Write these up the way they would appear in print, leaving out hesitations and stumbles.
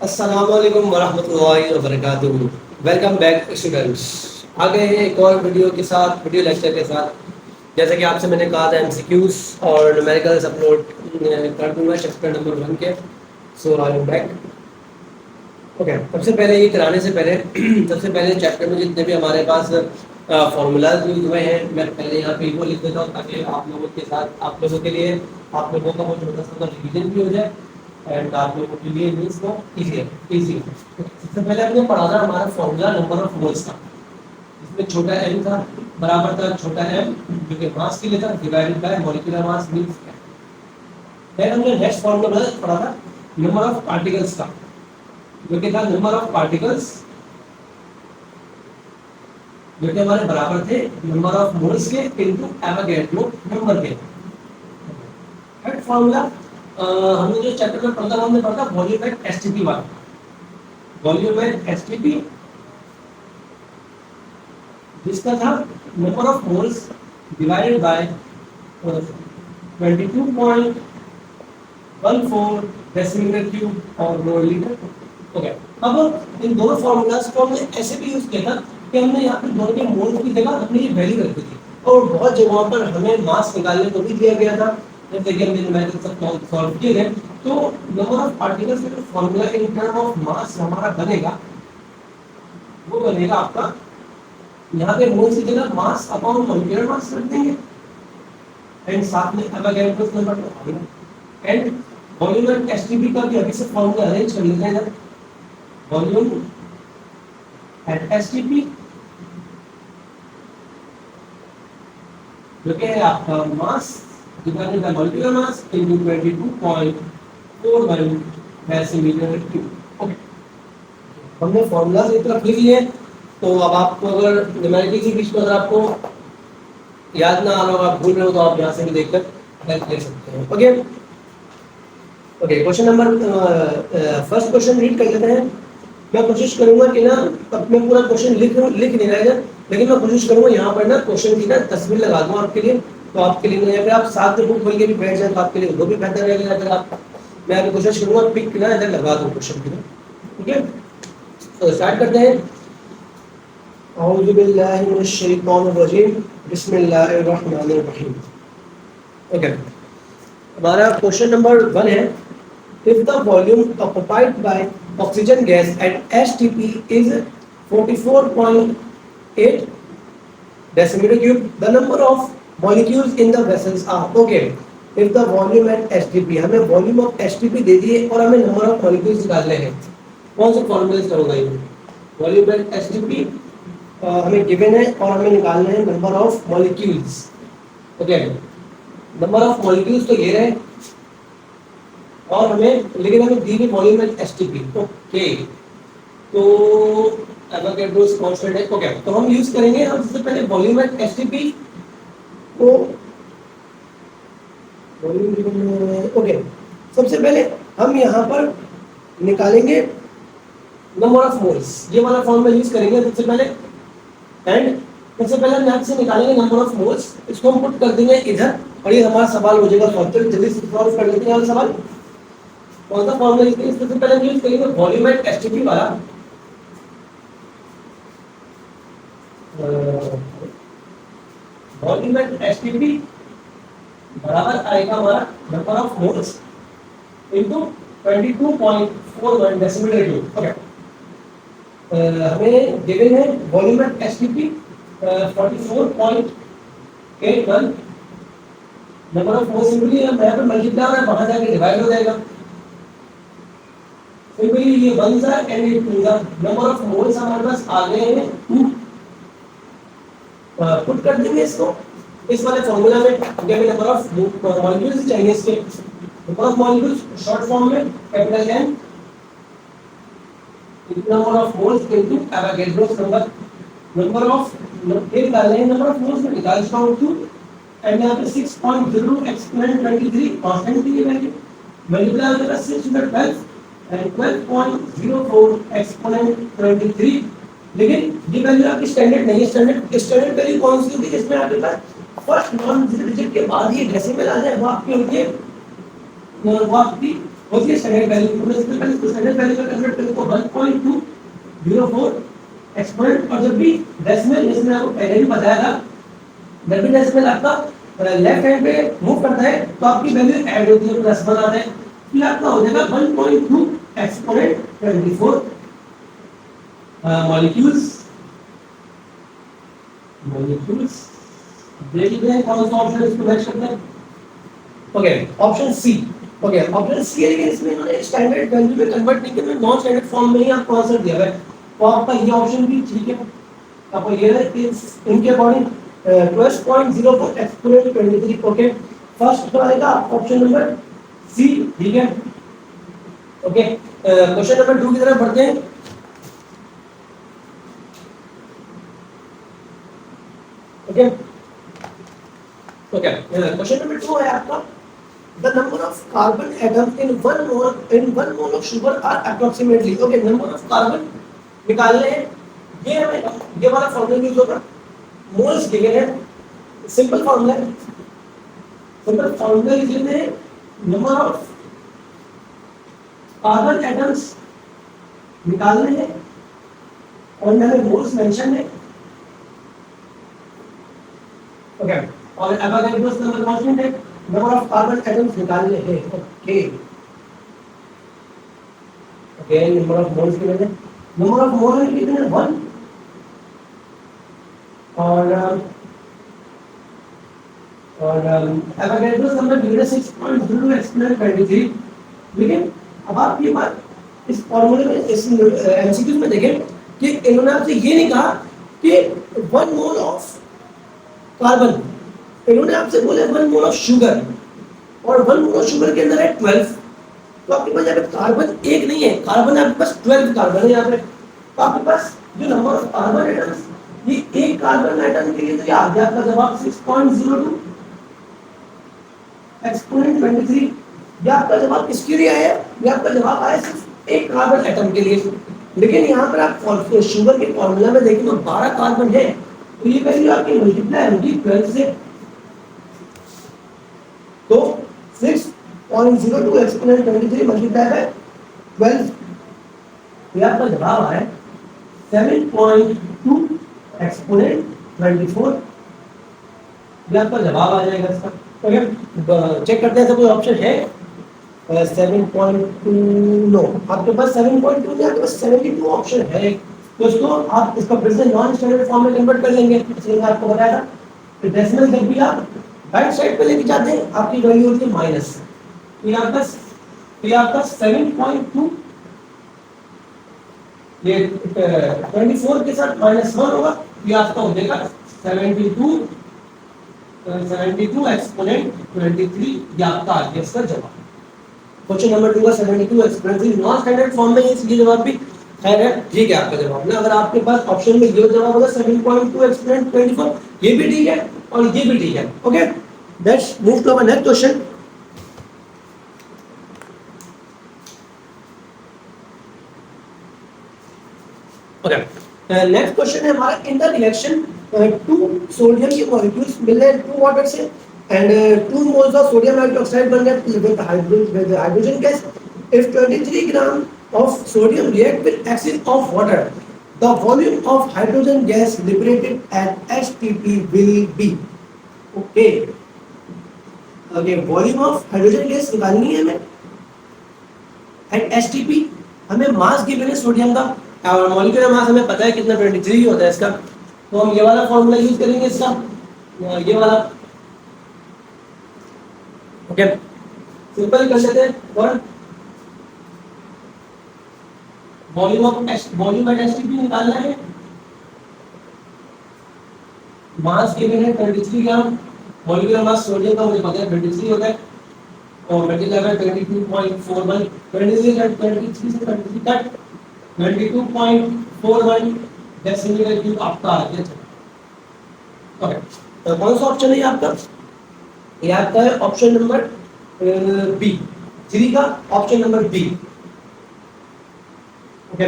अस्सलामुअलैकुम वरहमतुल्लाहि वबरकातुहू। Welcome back students. आ गए हैं एक और वीडियो लेक्चर के साथ। जैसे कि आपसे मैंने कहा था एमसीक्यूज और न्यूमेरिकल्स अपलोड कर दूंगा चैप्टर नंबर 1 के। सो आई एम बैक। ओके, सबसे पहले ये कराने से पहले सबसे पहले चैप्टर में जितने भी हमारे पास फार्मूलाज यूज हुए हैं मैं पहले यहाँ पे वो लिख देता हूँ ताकि आप लोगों के साथ आप लोगों के लिए आप लोगों का वो छोटा सा रिवीजन भी हो जाए एंड आप लोगों के लिए मीन्स वो इजी। सबसे पहले हमने पढ़ा था हमारा फॉर्मूला नंबर ऑफ मोल्स का। इसमें छोटा m था बराबर था छोटा m जो कि मास के लिए था divided by molecular mass means क्या। फिर हमने नेक्स्ट फॉर्मूला पढ़ा था नंबर ऑफ पार्टिकल्स का जो कि था नंबर ऑफ पार्टिकल्स जो कि हमारे बराबर थे नंबर ऑफ मोल्स के इनटू एवोगैड्रो नंबर के। थर्ड फॉर्मूला हमने जो चैप्टर में पढ़ा हमने पढ़ा वॉल्यूम एट एसटीपी वाला। वॉल्यूम एट एसटीपी जिसका था number of moles divided by 22.14 decimetre cube और मोल लीटर। ओके, अब इन दोनों फार्मूलाज को हमने ऐसे भी यूज किया था कि हमने यहाँ पे दोनों के मोल्स की जगह हमने ये वैल्यू रखी थी और बहुत जगहों पर हमें मास निकालने को भी दिया गया था। जैसे कि हमने न्यूमेरिकल सब सॉल्व किए थे तो नंबर ऑफ पार्टिकल्स का जो फार्मूला इन टर्म ऑफ मास हमारा बनेगा वो बनेगा आपका यहाँ पे मोल्स की जगह मास अपॉन मॉलिक्यूलर मास रख देंगे एंड साथ में एवोगैड्रो नंबर लगाएंगे एंड वॉल्यूम एट एसटीपी का भी अभी से फार्मूला अरेंज कर लेते हैं। वॉल्यूम एट एसटीपी जो कि है आपका mass divided by molecular mass into 22.41 decimetre cube. Okay, हमने फार्मूला एक तरफ लिख लिए तो अब आपको अगर न्यूमेरिकल के बीच में अगर आपको याद ना आ रहा हो आप भूल रहे हो तो आप यहाँ से भी देखकर हेल्प ले सकते हैं। Okay okay, question number first question read कर लेते हैं। मैं कोशिश करूंगा कि ना अब मैं पूरा क्वेश्चन लिख नहीं रहेगा लेकिन मैं कोशिश करूंगा यहाँ पर ना क्वेश्चन की ना तस्वीर लगा दूं आपके लिए तो आपके लिए नहीं अगर आप साथ में बुक खोल के भी बैठ जाए तो आपके लिए वो भी बेहतर रहेगा। अगर आप मैं अभी कोशिश करूंगा पिक ना इधर लगा दूं क्वेश्चन की। ठीक है, तो स्टार्ट करते हैं। औज़ु बिल्लाहि मिनश शैतानिर रजीम बिस्मिल्लाहिर रहमानिर रहीम। ओके, हमारा क्वेश्चन नंबर 1 है if the volume occupied by oxygen gas at STP is 44.8 decimeter cube the number of molecules in the vessels are okay if the volume at STP हमें volume of STP दे दिए और हमें number of molecules निकालने हैं। कौन से फॉर्मूले करूंगा ये volume at STP हमें गिवन है और हमें निकालना है number of molecules. Okay, number of molecules तो ये रहे और हमें लेकिन हमें दी गई वॉल्यूम एट एसटीपी। ओके, तो एवोगैड्रोस कांस्टेंट है। ओके, तो हम यूज करेंगे हम सबसे पहले वॉल्यूम एट एसटीपी को ओके सबसे पहले हम यहाँ पर निकालेंगे नंबर ऑफ मोल्स। ये वाला फॉर्मूला यूज करेंगे सबसे पहले एंड सबसे पहले हम यहाँ से निकालेंगे नंबर ऑफ मोल्स। इसको हम पुट कर देंगे इधर और ये हमारा सवाल हो जाएगा सॉल्व। जल्दी से सॉल्व कर लेते हैं ये सवाल। कौन सा फॉर्मूला इसके सबसे पहले हम यूज करेंगे वॉल्यूम एट एसटीपी वाला। वॉल्यूम एट एसटीपी बराबर आएगा हमारा number of moles into 22.41 decimetre cube. Okay, हमें गिवन है volume at STP 44.81 number of moles simply हम यहाँ पे मल्टीप्लाई हो रहा है वहां जाके डिवाइड हो जाएगा। सिंपली ये 1 सा एंड ये 2 सा नंबर ऑफ मोल्स हमारे पास आ गए हैं 2। पुट कर देंगे इसको इस वाले फार्मूला में हमें नंबर ऑफ मॉलिक्यूल्स चाहिए। इसके number of molecules short form में capital N number of moles into Avogadro's number of ये निकालने हैं नंबर ऑफ मोल्स में निकाल सकता हूं 2 एंड यहाँ पे 6.0 एक्सपोनेंट 23 कांस्टेंट की वैल्यू मल्टीप्लाई हो जाएगा 612 एंड 12.04 एक्सपोनेंट 23। लेकिन ये वैल्यू आपकी स्टैंडर्ड नहीं है। स्टैंडर्ड वैल्यू कौन सी होती है इसमें आपके पास फर्स्ट नॉन डिजिट के बाद ये डेसिमल आ जाए वो आपकी होती है वो आपकी होती है स्टैंडर्ड वैल्यू, तो इसमें पहले इसको स्टैंडर्ड वैल्यू में कन्वर्ट करें तो 1.204 एक्सपोनेंट, और जब भी डेसिमल, इसमें आपको पहले भी बताया था, जब भी डेसिमल आपका लेफ्ट हैंड पे मूव करता है तो आपकी वैल्यू ऐड होती है, तो डेसिमल आता है, फिर आपका हो जाएगा 1.2 एक्सपोनेंट 24 मॉलिक्यूल्स। देखते हैं कौन सा ऑप्शन इसको मैच करता है। Okay, option C. Okay, option C है, लेकिन इसमें इन्होंने स्टैंडर्ड वैल्यू में कन्वर्ट नहीं किया, नॉन स्टैंडर्ड फॉर्म में ही आपको आंसर दिया है, तो आपका ये ऑप्शन भी ठीक है। आपको ये है कि इनके अकॉर्डिंग 12.04 एक्सपोनेंट 23। ओके, फर्स्ट आएगा ऑप्शन नंबर सी, ठीक है। ओके, क्वेश्चन नंबर 2 की तरफ बढ़ते हैं। ओके ओके, क्वेश्चन नंबर 2 है आपका, the number of carbon atoms in one mole of sugar are approximately। okay, number of carbon निकालने हैं, ये हमें ये वाला फॉर्मूला यूज होगा, मोल्स दिए हैं, सिंपल फॉर्मूला है, सिंपल फॉर्मूला लिख लेते हैं, नंबर ऑफ कार्बन एटम्स निकालने हैं और हमें मोल्स मेंशन है। ओके, और एवोगैड्रोस नंबर कांस्टेंट है, नंबर ऑफ कार्बन एटम्स निकालने हैं। Okay okay, number of moles कितने, नंबर ऑफ मोल कितने 1, और एवोगैड्रोस नंबर गिवन है 6.02 एक्सपोनेंट 23। लेकिन अब आप ये बात इस फॉर्मूले में, इस एमसीक्यू में देखें कि इन्होंने आपसे ये नहीं कहा कि 1 मोल ऑफ कार्बन, इन्होंने आपसे बोले 1 मोल ऑफ शुगर, और 1 मोल ऑफ शुगर के अंदर है 12, तो आपके पास यहाँ पे कार्बन एक नहीं है, कार्बन आपके पास 12 कार्बन है यहाँ पे, तो आपके पास जो नंबर ऑफ कार्बन एटम्स, ये एक कार्बन एटम के लिए तो ये आ गया आपका जवाब 6.02 एक्सपोनेंट 23। ये आपका जवाब किसके लिए आया, ये आपका जवाब आया सिर्फ एक कार्बन एटम के लिए। लेकिन यहाँ पर आप शुगर के फॉर्मूला में देखें तो 12 कार्बन है, तो ये वैल्यू आपकी मल्टीप्लाई होगी 12 से, तो 6.02 एक्सपोनेंट 23 मल्टीप्लाई बाय 12, ये आपका जवाब आया 7.2 एक्सपोनेंट 24, ये आपका जवाब आ जाएगा इसका। ओके, चेक करते हैं सब कोई ऑप्शन है 7.2, नो, आपके पास 7.2 नहीं, आपके पास 72 ऑप्शन है, तो इसको आप इसका फिर से नॉन स्टैंडर्ड फॉर्म में कन्वर्ट कर लेंगे, इसलिए मैं आपको बताया था कि डेसिमल जब भी आप राइट साइड पे लेके जाते हैं आपकी वैल्यू होती है माइनस, ये आपका 7.2, ये 24 के साथ -1 होगा, ये आपका हो जाएगा 72 एक्सपोनेंट 23, ये आपका आ गया इसका जवाब। क्वेश्चन नंबर 2 का 72 एक्सपोनेंट 23 नॉन स्टैंडर्ड फॉर्म में, ये जवाब भी खैर है, ठीक है आपका जवाब ना। अगर आपके पास ऑप्शन में ये जवाब होगा 7.2 एक्सपोनेंट 24, ये भी ठीक है और ये भी ठीक है। Okay, let's move to our next question. Okay, next question है हमारा, इन द रिएक्शन 2 सोडियम के मॉलिक्यूल्स मिले 2 वाटर से and 2 moles of sodium hydroxide burned with hydrogen gas. If 23 gram of sodium react with excess of water, the volume of hydrogen gas liberated at STP will be। okay, volume of hydrogen gas निकालनी है हमें eight STP। हमें mass given है sodium का, और molecular mass हमें पता है कितना 23 होता है इसका, तो हम ये वाला फॉर्मूला यूज करेंगे इसका, ये वाला। ओके, सिंपल कर लेते हैं, और वॉल्यूम एट STP निकालना है, मास गिवन है 23 ग्राम, मॉलिक्यूलर मास सोडियम का मुझे पता है 23 होता है, और मल्टीप्लाई बाय 22.41, 23 से 23 कट 22.41 डेसिमीटर क्यूब आपका आ गया। ओके, तो कौन सा ऑप्शन है आपका, ये आपका है ऑप्शन नंबर बी, 3 का option number B. Okay,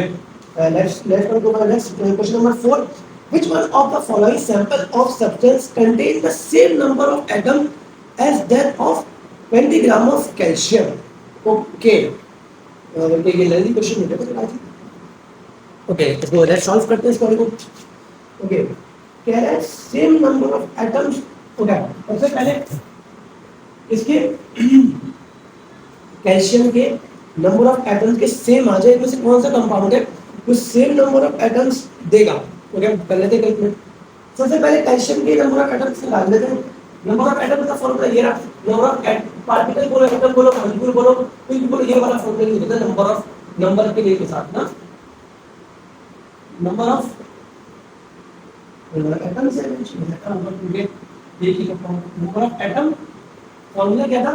let's come to our next question number 4. Which one of the following sample of substance contain the same number of atom as that of 20 gram of calcium? Okay, ये lengthy question नहीं था आज। Okay, इसको let's solve करते हैं इसको। Okay, कह रहा है same number of atoms. Okay, सबसे पहले इसके कैल्शियम के नंबर ऑफ एटम्स के सेम आ जाए, इनमें से कौन सा कंपाउंड है जो सेम नंबर ऑफ एटम्स देगा। ओके, कर लेते हैं कैलकुलेट। सबसे पहले कैल्शियम के नंबर ऑफ एटम्स निकाल लेते हैं। नंबर ऑफ एटम्स का फॉर्मूला ये रहा, नंबर ऑफ पार्टिकल बोलो, एटम बोलो, मॉलिक्यूल बोलो, कुछ भी बोलो, ये वाला फॉर्मूला यूज होता है नंबर ऑफ, नंबर के लिए के साथ ना, नंबर ऑफ एटम्स है देखिए नंबर ऑफ एटम। फॉर्मूला क्या था,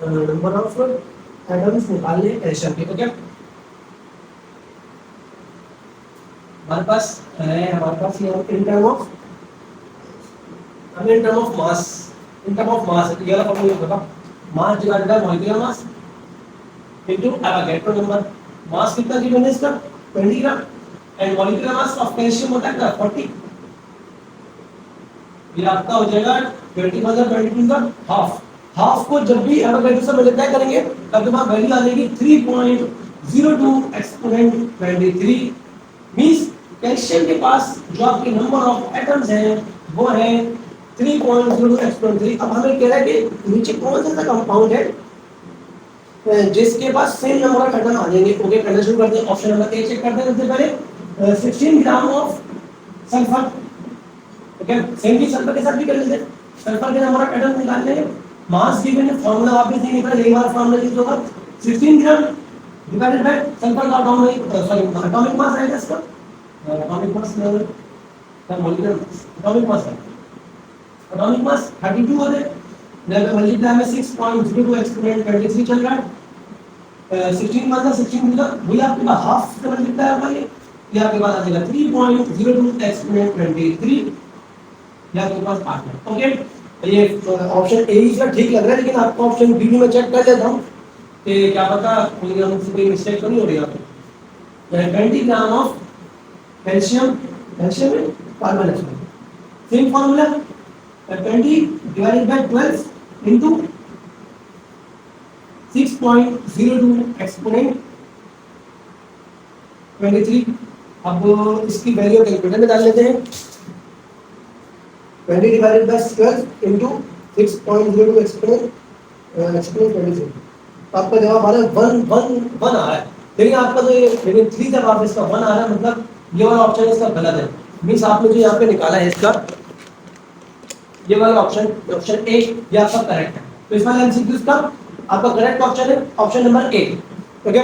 नंबर ऑफ एटम्स निकालने कैल्शियम के। ओके, हमारे पास है, हमारे पास ये in term of, in term of mass, in term of mass ये वाला फॉर्मूला होगा, mass divided by molecular mass into Avogadro number. Mass कितना गिवन है इसका 20 gram and molecular mass of calcium होता है 40। ये आपका हो जाएगा 20 + 22 का हाफ। हाफ को जब भी एवोगैड्रो से मल्टीप्लाई करेंगे तब तुम्हारा वैल्यू आ जाएगी 3.02 एक्सपोनेंट 23। मींस कैल्शियम के पास जो आपके नंबर ऑफ एटम्स हैं वो है 3.02 एक्सपोनेंट 3। अब हमें कह रहा है कि नीचे कौन सा कंपाउंड है जिसके पास सेम नंबर ऑफ एटम आ जाएंगे। ओके, करना शुरू करते हैं। ऑप्शन नंबर ए चेक करते हैं। सबसे पहले 16 gram of sulphur. Okay, same चीज सल्फर के साथ भी कर लेते हैं। सल्फर के नंबर ऑफ एटम निकालने हैं, मास गिवन है, फार्मूला वापस नहीं निकला, यही वाला फार्मूला यूज होगा 16 ग्राम डिवाइडेड बाय सल्फर का एटॉमिक मास आएगा इसका, atomic mass molecular atomic mass है, एटॉमिक मास 32 हो जाए, जब मल्टीप्लाई में 6.02 एक्सपोनेंट 23 चल रहा है। 16 मतलब 16 का वही आपके पास हाफ से मल्टीप्लाई होगा, ये आपके पास आ जाएगा 3.02 एक्सपोनेंट 23, ये आपके पास आ गया। ओके, ये ऑप्शन ए इसका ठीक लग रहा है, लेकिन आपको ऑप्शन बी भी मैं चेक कर लेता हूं कि क्या पता कोई मिस्टेक तो नहीं हो रही है। 20 ग्राम ऑफ कैल्शियम, कैल्शियम में कार्बन है, same formula 20 divided by 12 into 6.02 exponent 23। अब इसकी वैल्यू कैलकुलेटर में डाल लेते हैं। 20 divided by 12 into 6.02 एक्सपोनेंट 23। आपका जवाब आ रहा है 1 आ रहा है, लेकिन आपका तो ये लेकिन 3 जब आप इसका 1 आ रहा है मतलब ये वाला ऑप्शन इसका गलत है। मींस आपने जो यहाँ पे निकाला है इसका ये वाला ऑप्शन, ऑप्शन ए ये आपका करेक्ट है। तो इस वाले एमसीक्यू का आपका करेक्ट ऑप्शन है option number A. Okay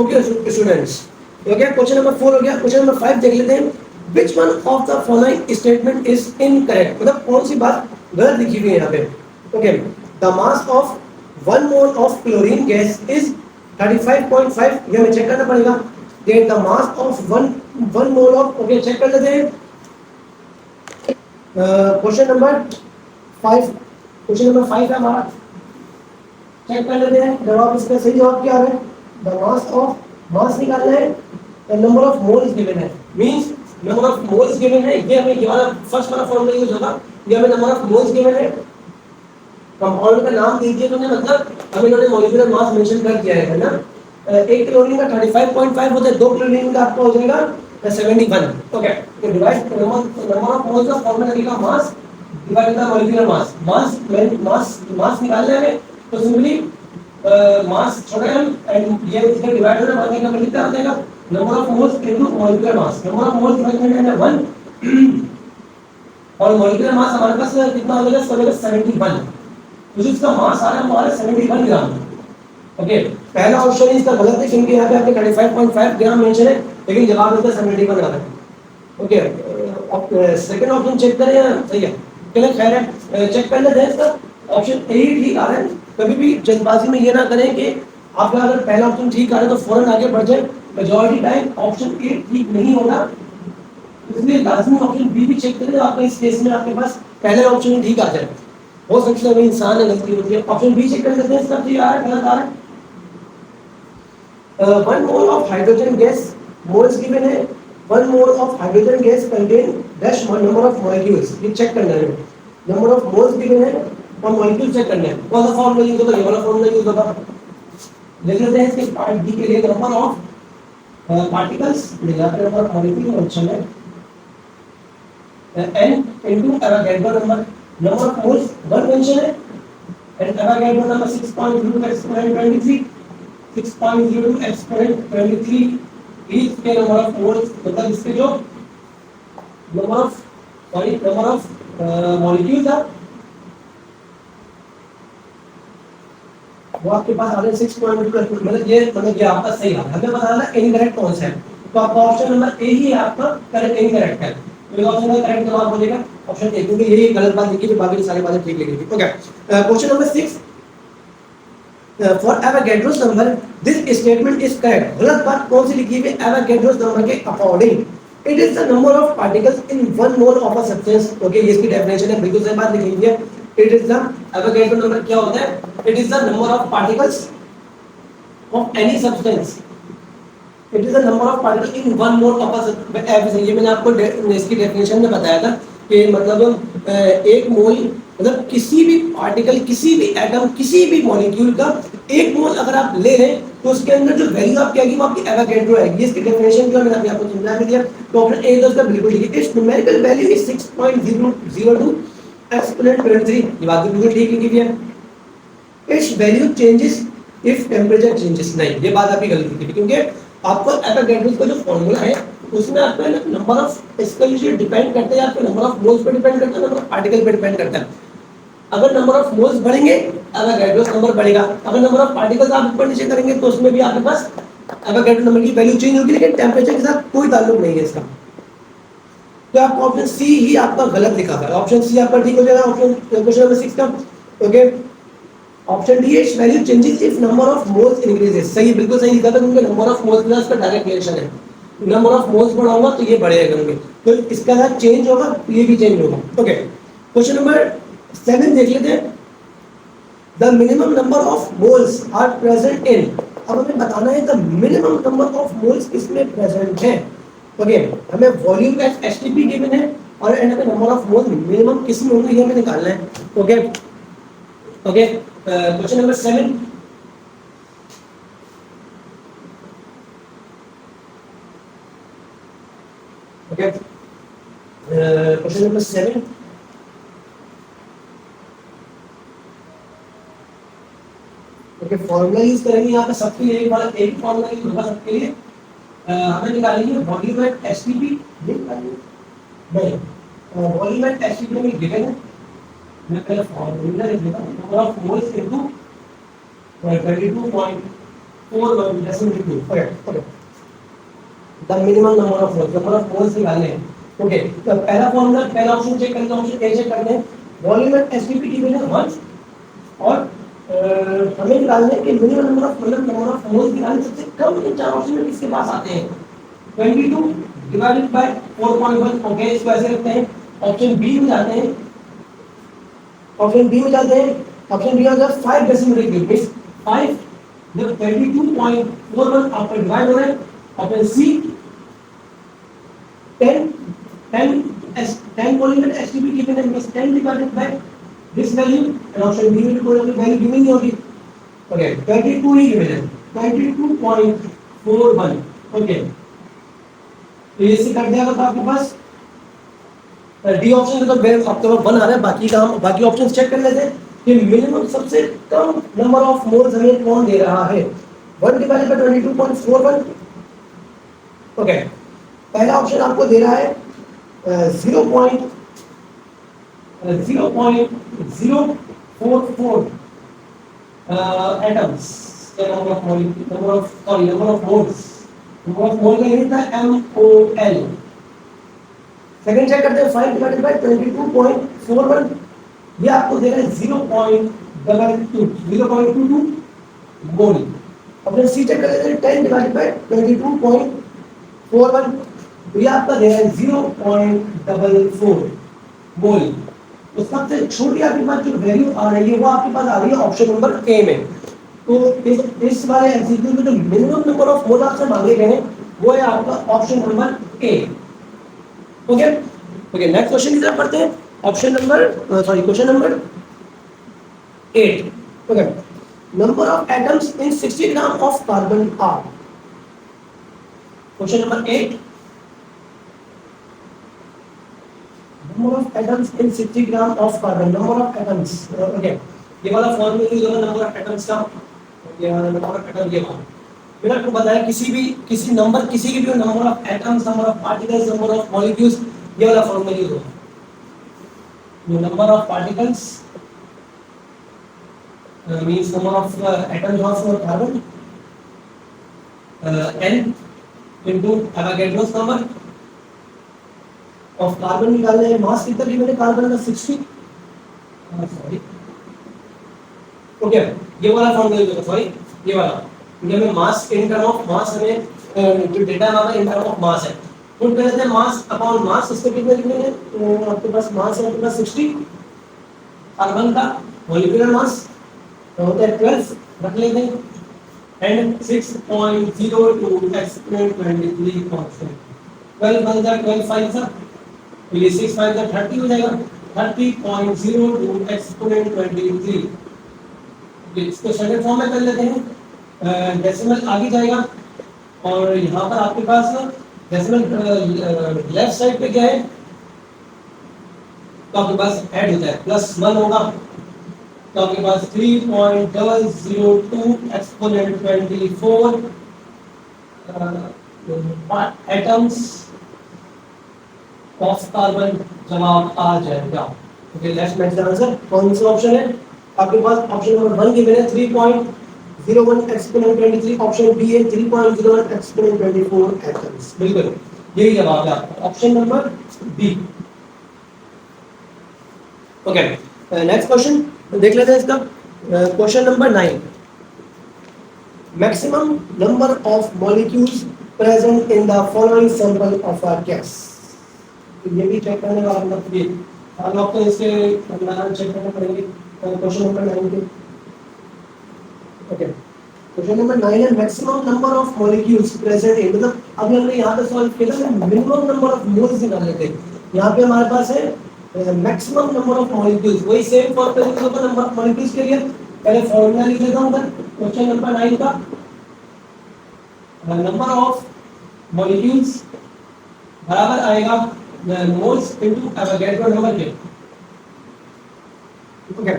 okay students, okay question number 4 हो गया। क्वेश्चन नंबर 5 देख लेते हैं। Which one of the following statement is incorrect? मतलब कौन सी बात गलत लिखी हुई है यहाँ पे। Okay, the mass of 1 mole of chlorine gas is 35.5, ये हमें चेक करना पड़ेगा। Then the mass of 1 mole of, okay check कर लेते हैं। क्वेश्चन नंबर 5, क्वेश्चन नंबर 5 है हमारा, चेक कर लेते हैं जवाब। इसका सही जवाब क्या है, the mass of, मास निकालना है, the number of moles given है, means number of moles given है। ये हमें ये वाला फर्स्ट वाला फॉर्मूला यूज होगा, ये हमें नंबर ऑफ मोल्स गिवन है। कंपाउंड का नाम दीजिए तो मतलब हमें इन्होंने मॉलिक्यूलर मास मेंशन कर दिया है ना। एक क्लोरीन का 35.5 होता है, 2 क्लोरीन का आपका हो जाएगा 71। ओके, तो डिवाइड नंबर ऑफ मोल्स का फॉर्मूला लगेगा mass divided by molecular mass. Mass निकालना है तो सिंपली मास छोटा m एंड ये इसका डिवाइड होना बाकी का कितना आ जाएगा, number of moles into molecular mass. Number of moles divided bye 1 और मॉलिक्यूलर मास हमारे पास कितना हो जाएगा 71। तो इसका मास आ रहा है हमारा 71 ग्राम। ओके, पहला ऑप्शन इसका गलत है क्योंकि यहाँ पे आपके 35.5 ग्राम मेंशन है, लेकिन जवाब इसका 71 आ रहा है। ओके, सेकंड ऑप्शन चेक करें या सही है, चलिए खैर है चेक कर लेते हैं। इसका ऑप्शन ए ही ठीक आ रहा है। कभी भी जल्दबाजी में ये ना करें कि आपका अगर पहला ऑप्शन ठीक आ रहा है तो फौरन आगे बढ़ जाए। मेजॉरिटी टाइम ऑप्शन ए ठीक नहीं होगा, इसलिए लाजमी ऑप्शन बी भी चेक करें। आपका इस केस में आपके पास पहले ऑप्शन ही ठीक आ जाए, हो सकता है इंसान है गलती होती है। ऑप्शन बी चेक कर लेते हैं, इसका ठीक आ रहा है गलत आ रहा है। 1 mole of hydrogen gas, moles given है 1 mole of hydrogen gas contain dash number of molecules, ये चेक करना है। नंबर ऑफ मोल्स गिवन है और मॉलिक्यूल चेक करने हैं, कौन सा फॉर्मूला यूज होगा, ये वाला फॉर्मूला यूज होगा। लिख लेते हैं इसके पार्ट डी के लिए नंबर ऑफ पार्टिकल्स मिला कर नंबर ऑफ मॉलिक्यूल फंक्शन है n into Avogadro number, number of moles one mention है and Avogadro number 6.02 exponent 23, 6.02 exponent 23 is के number of moles, मतलब इसके जो number of molecules है वो आपके पास आ रहे हैं 6.2, मतलब ये आपका सही है। हमें बताना इनकरेक्ट कौन सा है, तो आपका ऑप्शन नंबर ए ही आपका करेक्ट इनकरेक्ट है, तो ऑप्शन का करेक्ट जवाब हो जाएगा ऑप्शन ए, क्योंकि यही गलत बात लिखी थी, बाकी सारी बातें ठीक लिखी थी। Okay, question number 6, for Avogadro's number this statement is correct. गलत बात कौन सी लिखी हुई है, एवोगैड्रोस नंबर के according it is the number of particles in 1 mole of a substance. Okay, ये इसकी डेफिनेशन है, बिल्कुल सही बात लिखी हुई है। It is the Avogadro number क्या होता है, it is the number of particles of any substance, it is the number of particle in 1 mole of a substance. ये मैंने आपको इसकी डेफिनेशन में बताया था कि मतलब एक मोल मतलब किसी भी पार्टिकल, किसी भी एटम, किसी भी मॉलिक्यूल का एक मोल अगर आप ले रहे हैं तो उसके अंदर जो वैल्यू आपकी आएगी वो आपकी एवोगैड्रो आएगी। इसकी डेफिनेशन जो मैंने आपको समझा दिया, तो ऑप्शन ए इसका बिल्कुल ठीक है। It's numerical value is 6.002 exponent 23, ये बात बिल्कुल ठीक लिखी हुई है। It's value changes if temperature changes, नहीं ये बात आपकी गलत लिखी थी, क्योंकि आपको एवोगैड्रो का जो फॉर्मूला है उसमें आपका नंबर ऑफ इसका यूजुअली डिपेंड करता है, आपके नंबर ऑफ मोल्स पे डिपेंड करता है, नंबर ऑफ पार्टिकल पे डिपेंड करता है। अगर नंबर ऑफ मोल्स बढ़ेंगे एवोगैड्रो नंबर बढ़ेगा, अगर नंबर ऑफ पार्टिकल्स आप ऊपर नीचे करेंगे तो उसमें भी आपके पास एवोगैड्रो नंबर की वैल्यू चेंज होगी, लेकिन टेंपरेचर के साथ कोई ताल्लुक नहीं है इसका। तो आपका ऑप्शन सी ही आपका गलत लिखा था, ऑप्शन सी आपका ठीक हो जाएगा ऑप्शन क्वेश्चन नंबर 6 का। Okay, option D it's value changes if number of moles increases, सही बिल्कुल सही लिखा था, क्योंकि नंबर ऑफ मोल्स के साथ इसका डायरेक्ट रिलेशन है। नंबर ऑफ मोल्स बढ़ाऊंगा तो ये बढ़ेगा करेंगे, तो इसका साथ चेंज होगा तो ये भी चेंज होगा। ओके, क्वेश्चन नंबर 7 देख लेते हैं। The minimum number of moles are present in, अब हमें बताना है the minimum number of moles किसमें प्रेजेंट है। ओके, हमें वॉल्यूम का एसटीपी गिवन है और एंड में नंबर ऑफ मोल्स मिनिमम किसमें होंगे ये हमें निकालना है। Okay okay, question number 7, okay, question number 7, okay, formula use करेंगे यहाँ पे सबके लिए, वाला एक फॉर्मूला यूज होगा सबके लिए। हमें निकालेंगे वॉल्यूम एट एसटीपी, नहीं वॉल्यूम एट एसटीपी में गिवन है, मैं पहले फॉर्मूला लिख लेता हूं, number of moles into 22.41 decimal two. Okay, the minimum number of moles निकालने हैं। ओके, तो पहला फॉर्मूला, पहला ऑप्शन चेक करना, ऑप्शन ए चेक करते हैं। वॉल्यूम एट एसटीपी गिवन है 1 और हमें निकालने के मिनिमम नंबर ऑफ मोल्स निकालने सबसे कम इन चार ऑप्शन में किसके पास आते हैं, 22 डिवाइडेड बाय 4.1। ओके, इसको ऐसे रखते हैं, ऑप्शन बी में जाते हैं, ऑप्शन बी में जाते हैं, ऑप्शन बी में 5 डेसिमल क्यूब मींस 5 जब 22.41 आपका डिवाइड हो रहा है। Option C 10 volume at STP given है means 10 divided by this value, and option B will कोई वैल्यू गिवन नहीं होगी। ओके, 22 ही गिवन है, 22.41। ओके, तो ये से कट जाएगा तो आपके पास डी ऑप्शन तो आपके पास 1 आ रहा है, बाकी ऑप्शंस चेक कर लेते हैं कि मिनिमम सबसे कम नंबर ऑफ मोल्स हमें कौन दे रहा है, 1 डिवाइडेड बाय 22.41। ओके, पहला ऑप्शन आपको दे रहा है 0.044 atoms, number of moles का यूनिट था MOL। सेकंड चेक करते हैं 5 डिवाइडेड बाय 22.41, ये आपको दे रहा है 0.22 मोल। अपने सी चेक कर लेते हैं 10 डिवाइडेड बाय 22.41, तो ये आपका दे रहा है 0.44 मोल। तो सबसे छोटी आपके पास जो वैल्यू आ रही है वो आपके पास आ रही है ऑप्शन नंबर ए में। तो इस वाले एमसीक्यू में जो मिनिमम नंबर ऑफ मोल आपसे मांगे गए हैं वो है आपका option number A. Okay okay, next question की तरफ बढ़ते हैं। Option number question number 8. Okay. Number of atoms in 60 gram of carbon are. Question number 8. Number of atoms in 60 gram of carbon. Number of atoms. Okay. ये वाला formula use होगा number of atoms का. ये वाला number of atom ये वाला. मैंने आपको बताया किसी नंबर किसी की भी number of atoms, number of particles, number of molecules, ये वाला फॉर्मूला यूज होगा. Number of particles means number of atoms of carbon, n into Avogadro's number of carbon निकालने हैं. मास कितना भी मैंने कार्बन का 60. सॉरी, ओके, ये वाला फॉर्मूला यूज होगा. सॉरी, ये वाला क्योंकि हमें मास इन टर्म ऑफ मास, हमें जो डेटा हमारा इन टर्म ऑफ मास है, पुट कर देते हैं मास अपॉन मास. इसको कितने लिखने हैं? आपके पास मास है, आपके पास 60 कार्बन का मॉलिक्यूलर मास होता है 12, रख लेते हैं, एंड 6.02 एक्सपोनेंट 23 कांस्टेंट. 12 बन जाए 12 5 सा, तो ये 6 5 का 30 हो जाएगा. 30.02 एक्सपोनेंट 23. इसको स्टैंडर्ड फॉर्म में कर लेते हैं. डेसिमल आगे जाएगा और यहाँ पर आपके पास डेसिमल लेफ्ट साइड पे क्या है, तो आपके पास ऐड होता है +1 होगा, तो आपके पास 3.002 एक्सपोनेंट 24 एटम्स ऑफ कार्बन जवाब आ जाएगा. Okay, let's make the answer. कौन सा ऑप्शन है आपके पास? ऑप्शन नंबर 1 गिवन है 3.01 एक्सपोनेंट 23. ऑप्शन बी है 3.01 एक्सपोनेंट 24 एटम्स. बिल्कुल यही जवाब है आपका, option number B. Okay, next question देख लेते हैं इसका. Question number 9. Maximum number of molecules present in the following sample of a gas. ये भी चेक करने वाला मतलब ये हम आपको इसके नाम चेक करना पड़ेंगे. क्वेश्चन नंबर 9 के. ओके, क्वेश्चन नंबर 9 है maximum number of molecules present इन, मतलब अभी हमने यहाँ पे सॉल्व किया था मिनिमम नंबर ऑफ मोल्स निकालने थे. यहाँ पे हमारे पास है मैक्सिमम नंबर ऑफ मॉलिक्यूल्स. वही सेम फॉर्मूला लिख दो नंबर ऑफ मॉलिक्यूल्स के लिए. पहले फॉर्मूला लिख लेता हूं मैं क्वेश्चन नंबर 9 का. नंबर ऑफ मॉलिक्यूल्स बराबर आएगा मोल्स इनटू एवोगैड्रो नंबर के. ओके,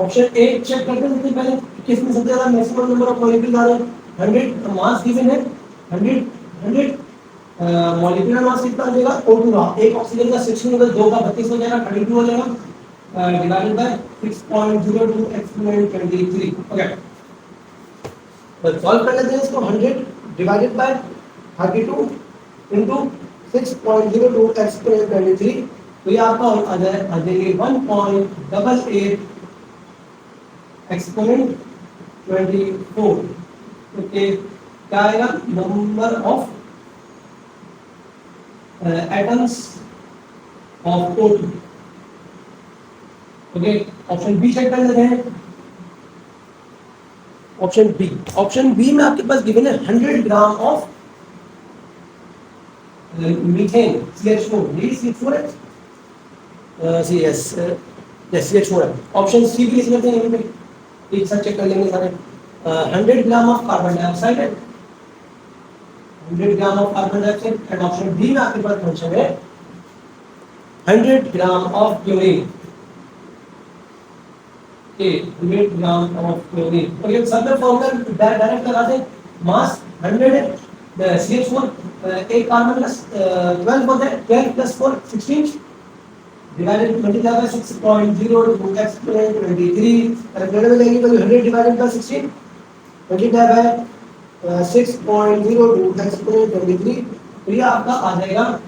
ऑप्शन ए चेक करते हैं सबसे पहले किसमें सबसे ज्यादा मैक्सिमम नंबर ऑफ मॉलिक्यूल्स आ रहे हैं. 100 मास गिवन है, 100 मॉलिक्यूलर मास कितना आ जाएगा? O2 का. एक ऑक्सीजन का 16 होगा, 2 का 32 हो जाएगा, 32 हो जाएगा, डिवाइडेड बाय 6.02 एक्सपोनेंट 23. ओके, बस सॉल्व कर लेते हैं इसको. 100 डिवाइडेड बाय 32 इनटू 6.02 एक्सपोनेंट 23, तो ये आपका आ जाएगा 1.88 एक्सपोनेंट 24. ओके, क्या आएगा? Number of atoms of O2. Okay, option B check कर लेते हैं. ऑप्शन बी में आपके पास गिवन है 100 ग्राम ऑफ मीथेन CH4. ये CH4 है, CH4 है. ऑप्शन सी भी लिख लेते हैं यहीं पे, एक साथ चेक कर लेंगे सारे. 100 ग्राम ऑफ कार्बन डाइऑक्साइड है, 100 gram of carbon dioxide. And option B में आपके पास फंक्शन है 100 gram of chlorine. 100 gram of chlorine. तो ये सब में फॉर्मूला डायरेक्ट लगा दें. मास 100 है, CH4 एक कार्बन प्लस 12 होता है, 12 plus 4 16 divided multiply by 6.02 exponent 23. Calculator में लेंगे तो 100 divided by 16 multiply by 6.02 exponent 23, तो ये आपका आ जाएगा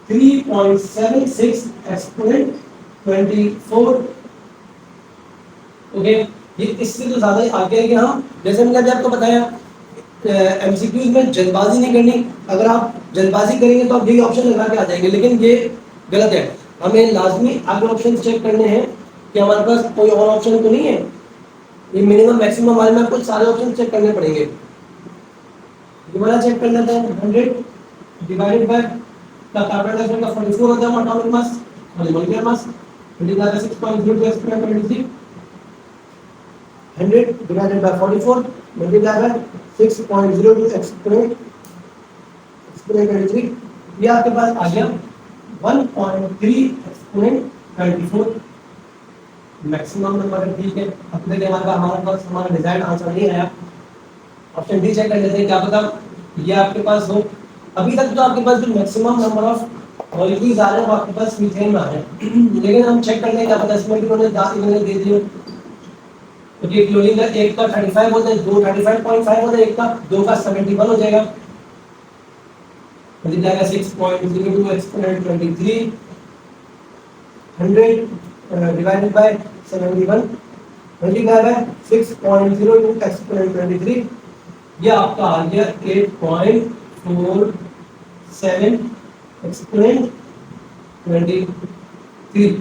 3.76 एक्सपोनेंट 24. ओके, ये इससे तो ज्यादा ही आगे है कि हम जैसे मैंने अभी आपको बताया एमसीक्यूज में जल्दबाजी नहीं करनी. अगर आप जल्दबाजी करेंगे तो आप यही ऑप्शन लगा के आ जाएंगे, लेकिन ये गलत है. हमें लाजमी आगे ऑप्शन चेक करने हैं कि हमारे पास कोई और ऑप्शन तो नहीं है. ये मिनिमम मैक्सिमम वाले में आपको सारे ऑप्शन चेक करने पड़ेंगे. ये वाला चेक कर लेते हैं. 100 डिवाइडेड बाय कार्बन डाइऑक्साइड का 44 होता है atomic mass, molecular mass, multiply by 6.02 exponent 23. 100 divided by 44 multiplied by 6.02 exponent 23, ये आपके पास आ गया 1.3 एक्सपोनेंट 24 मैक्सिमम नंबर। ठीक है, अब देखिए हमारे पास हमारा डिजायर्ड आंसर नहीं आया। ऑप्शन डी चेक कर लेते हैं, क्या पता ये आपके पास हो। अभी तक तो आपके पास जो मैक्सिमम नंबर ऑफ मॉलिक्यूल्स आ रहे हैं वो आपके पास मीथेन में आ रहे हैं, लेकिन हम चेक कर लें क्या पता इसमें भी उन्होंने 10 इन्होंने दे दिए। तो ये क्लोरीन का एक का 35 होता है, 2 35.5 होता है, एक का 2 का 71 हो जाएगा। मिल जाएगा 6.02 exponent 23 100 divided by 71 multiply by 6.02 exponent 23, ये आपका आ गया 8.47 एक्सपोनेंट 23।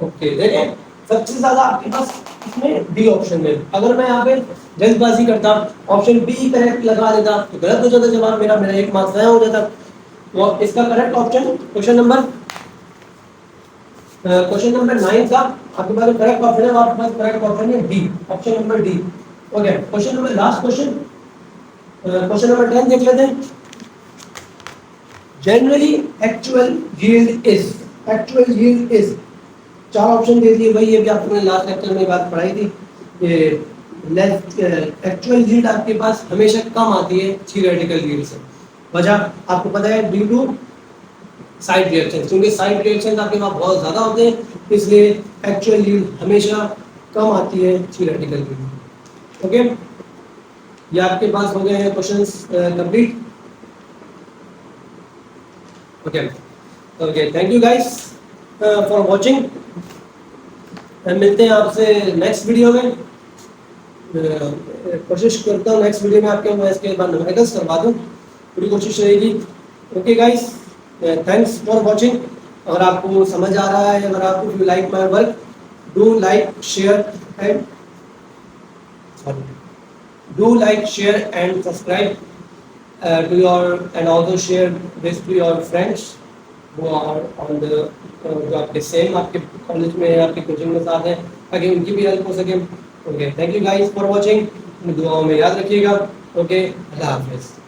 ओके, देखें सबसे ज्यादा आपके पास इसमें डी ऑप्शन में। अगर मैं यहाँ पे जल्दबाजी करता ऑप्शन बी करेक्ट लगा देता तो गलत हो जाता जवाब, मेरा एक मार्क्स ज़ाया हो जाता। तो इसका करेक्ट ऑप्शन क्वेश्चन नंबर 9 का आपके पास करेक्ट ऑप्शन है, आपके पास करेक्ट ऑप्शन है D, option number D. Okay, question number last question number 10 देख लेते हैं। Generally actual yield is, 4 option दे दिए भाई, ये भी आपने लास्ट लेक्चर में बात पढ़ाई थी। ये एक्चुअल यील्ड आपके पास हमेशा कम आती है थियोरेटिकल यील्ड से। वजह आपको पता है, ड्यू टू साइड रिएक्शंस, क्योंकि साइड रिएक्शंस आपके पास बहुत ज़्यादा होते हैं, इसलिए एक्चुअल यील्ड हमेशा कम आती है थियोरेटिकल यील्ड। ओके, ये आपके पास हो गए हैं questions complete. Okay, thank you guys for watching. मिलते हैं आपसे नेक्स्ट वीडियो में। कोशिश करता हूँ नेक्स्ट वीडियो में आपके मैं इसके बाद न्यूमेरिकल्स करवा दूँ, पूरी कोशिश रहेगी। Okay guys, thanks for watching. अगर आपको समझ आ रहा है, अगर आपको you like my work, do like share and subscribe to your, and also share this to your friends who are on the जो आपके सेम आपके कॉलेज में आपके कोचिंग में साथ हैं, ताकि उनकी भी हेल्प हो सके। Okay, thank you guys for watching, दुआओं में याद रखिएगा। ओके, अल्लाह हाफिज़।